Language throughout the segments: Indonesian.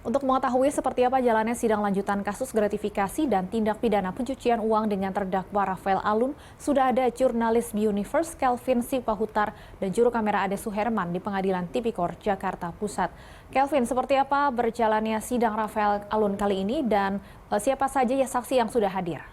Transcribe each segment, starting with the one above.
Untuk mengetahui seperti apa jalannya sidang lanjutan kasus gratifikasi dan tindak pidana pencucian uang dengan terdakwa Rafael Alun, sudah ada jurnalis Universe Kelvin Sipahutar dan juru kamera Ade Suherman di Pengadilan Tipikor Jakarta Pusat. Kelvin, seperti apa berjalannya sidang Rafael Alun kali ini dan siapa saja ya saksi yang sudah hadir?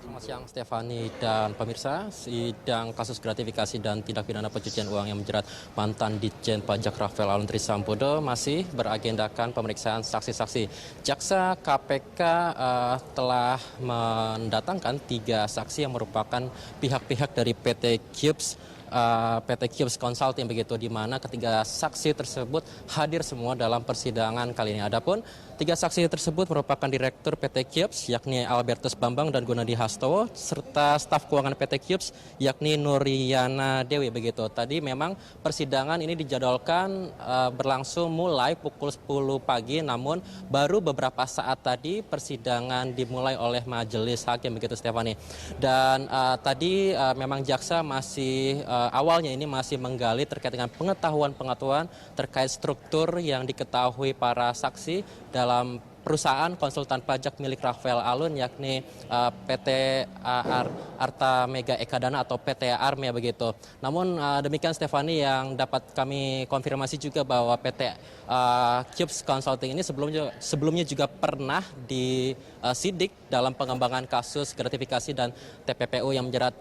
Selamat siang Stefani dan pemirsa. Sidang kasus gratifikasi dan tindak pidana pencucian uang yang menjerat mantan Ditjen Pajak Rafael Alun Trisambodo masih beragendakan pemeriksaan saksi-saksi. Jaksa KPK telah mendatangkan 3 saksi yang merupakan pihak-pihak dari PT Cubes Consulting begitu, di mana ketiga saksi tersebut hadir semua dalam persidangan kali ini. Adapun 3 saksi tersebut merupakan Direktur PT Cubes yakni Albertus Bambang dan Gunadi Hastowo serta staf keuangan PT Cubes yakni Nuriana Dewi begitu. Tadi memang persidangan ini dijadwalkan berlangsung mulai pukul 10 pagi, namun baru beberapa saat tadi persidangan dimulai oleh majelis hakim begitu Stefani. Dan tadi memang jaksa masih awalnya ini masih menggali terkait dengan pengetahuan terkait struktur yang diketahui para saksi dalam perusahaan konsultan pajak milik Rafael Alun yakni PT Arta Mega Ekadana atau PT Arme begitu. Namun demikian Stefani, yang dapat kami konfirmasi juga bahwa PT Cubes Consulting ini sebelumnya juga pernah disidik dalam pengembangan kasus gratifikasi dan TPPU yang menjerat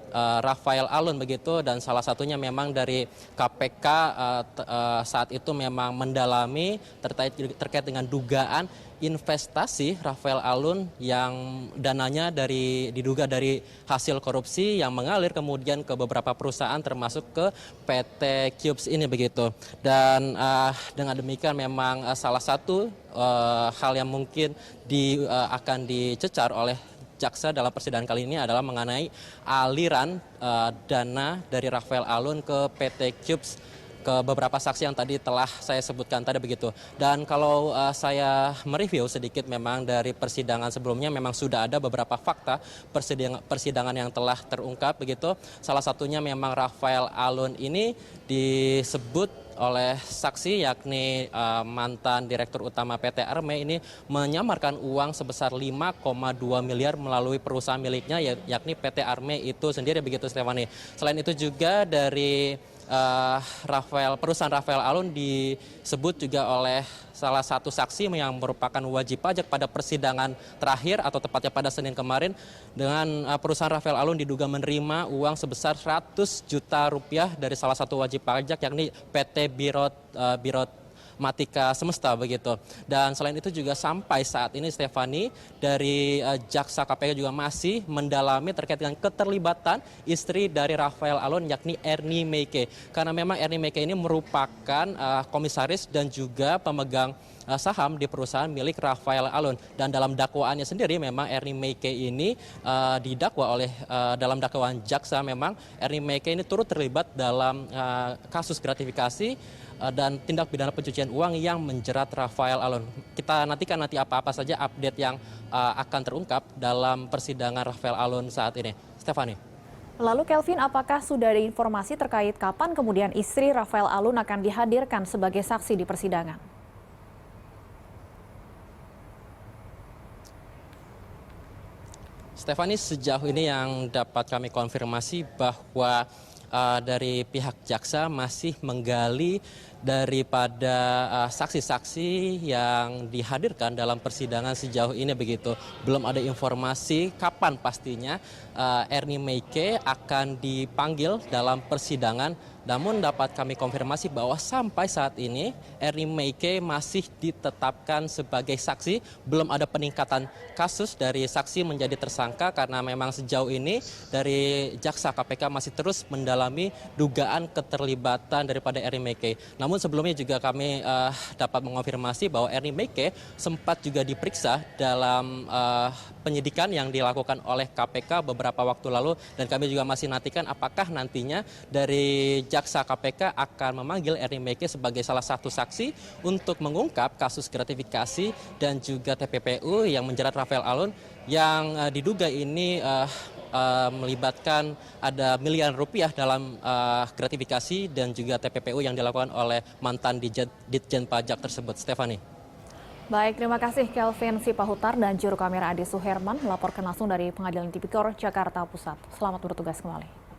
Rafael Alun begitu, dan salah satunya memang dari KPK saat itu memang mendalami terkait dengan dugaan investasi Rafael Alun yang dananya diduga dari hasil korupsi yang mengalir kemudian ke beberapa perusahaan termasuk ke PT Cubes ini begitu. Dan dengan demikian memang salah satu hal yang mungkin akan dicecar oleh jaksa dalam persidangan kali ini adalah mengenai aliran dana dari Rafael Alun ke PT Cubes, ke beberapa saksi yang tadi telah saya sebutkan tadi begitu. Dan kalau saya mereview sedikit memang dari persidangan sebelumnya memang sudah ada beberapa fakta persidangan yang telah terungkap begitu. Salah satunya memang Rafael Alun ini disebut oleh saksi yakni mantan Direktur Utama PT Arme ini menyamarkan uang sebesar 5,2 miliar melalui perusahaan miliknya yakni PT Arme itu sendiri begitu Stefani. Selain itu juga dari perusahaan Rafael Alun disebut juga oleh salah satu saksi yang merupakan wajib pajak pada persidangan terakhir atau tepatnya pada Senin kemarin, dengan perusahaan Rafael Alun diduga menerima uang sebesar 100 juta rupiah dari salah satu wajib pajak yakni PT Birot Matika Semesta begitu. Dan selain itu juga sampai saat ini Stefani, dari jaksa KPK juga masih mendalami terkait dengan keterlibatan istri dari Rafael Alun yakni Ernie Meike. Karena memang Ernie Meike ini merupakan komisaris dan juga pemegang saham di perusahaan milik Rafael Alun. Dan dalam dakwaannya sendiri memang Ernie Meike ini didakwa oleh dalam dakwaan jaksa memang Ernie Meike ini turut terlibat dalam kasus gratifikasi dan tindak pidana pencucian uang yang menjerat Rafael Alun. Kita nantikan apa-apa saja update yang akan terungkap dalam persidangan Rafael Alun saat ini. Stefani. Lalu Kelvin, apakah sudah ada informasi terkait kapan kemudian istri Rafael Alun akan dihadirkan sebagai saksi di persidangan? Stefani, sejauh ini yang dapat kami konfirmasi bahwa dari pihak jaksa masih menggali daripada saksi-saksi yang dihadirkan dalam persidangan sejauh ini begitu. Belum ada informasi kapan pastinya Ernie Meike akan dipanggil dalam persidangan. Namun dapat kami konfirmasi bahwa sampai saat ini Ernie Meike masih ditetapkan sebagai saksi. Belum ada peningkatan kasus dari saksi menjadi tersangka karena memang sejauh ini dari jaksa KPK masih terus mendalami dugaan keterlibatan daripada Ernie Meike. Namun sebelumnya juga kami dapat mengonfirmasi bahwa Ernie Meike sempat juga diperiksa dalam penyidikan yang dilakukan oleh KPK beberapa waktu lalu, dan kami juga masih nantikan apakah nantinya dari jaksa KPK akan memanggil Ernie Meike sebagai salah satu saksi untuk mengungkap kasus gratifikasi dan juga TPPU yang menjerat Rafael Alun yang diduga ini melibatkan ada miliaran rupiah dalam gratifikasi dan juga TPPU yang dilakukan oleh mantan Ditjen Pajak tersebut. Stephanie. Baik, terima kasih Kelvin Sipahutar dan juru kamera Ade Suherman melaporkan langsung dari Pengadilan Tipikor Jakarta Pusat. Selamat bertugas kembali.